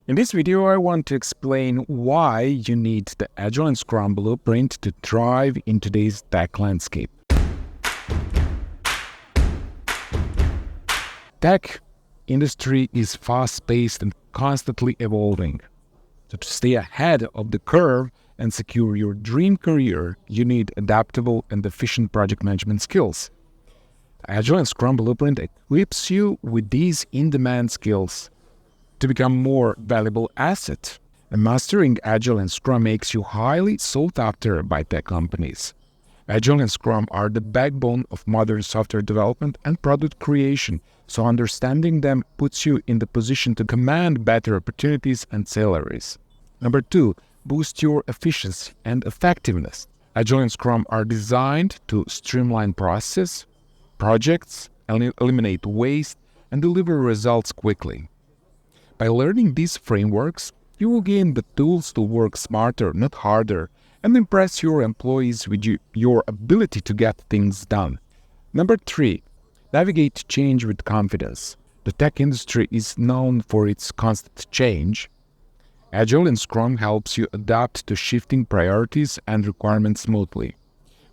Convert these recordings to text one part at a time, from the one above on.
In this video, I want to explain why you need the Agile and Scrum blueprint to thrive in today's tech landscape. Tech industry is fast-paced and constantly evolving. So to stay ahead of the curve and secure your dream career, you need adaptable and efficient project management skills. The Agile and Scrum blueprint equips you with these in-demand skills to become more valuable asset. And mastering Agile and Scrum makes you highly sought after by tech companies. Agile and Scrum are the backbone of modern software development and product creation, so understanding them puts you in the position to command better opportunities and salaries. Number 2, boost your efficiency and effectiveness. Agile and Scrum are designed to streamline processes, projects, eliminate waste, and deliver results quickly. By learning these frameworks, you will gain the tools to work smarter, not harder, and impress your employees with your ability to get things done. Number 3, navigate change with confidence. The tech industry is known for its constant change. Agile and Scrum helps you adapt to shifting priorities and requirements smoothly.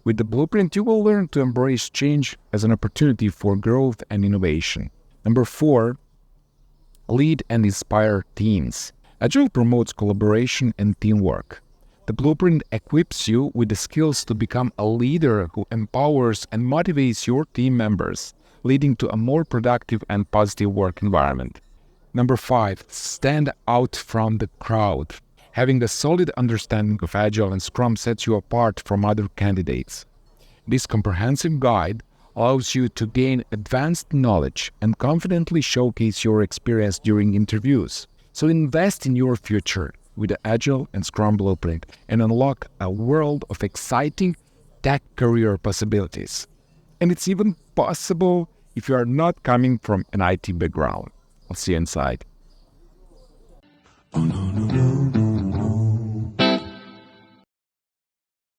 With the blueprint, you will learn to embrace change as an opportunity for growth and innovation. Number 4, lead and inspire teams. Agile promotes collaboration and teamwork. The blueprint equips you with the skills to become a leader who empowers and motivates your team members, leading to a more productive and positive work environment. Number 5, stand out from the crowd. Having a solid understanding of Agile and Scrum sets you apart from other candidates. This comprehensive guide allows you to gain advanced knowledge and confidently showcase your experience during interviews. So invest in your future with the Agile and Scrum blueprint and unlock a world of exciting tech career possibilities. And it's even possible if you are not coming from an IT background. I'll see you inside.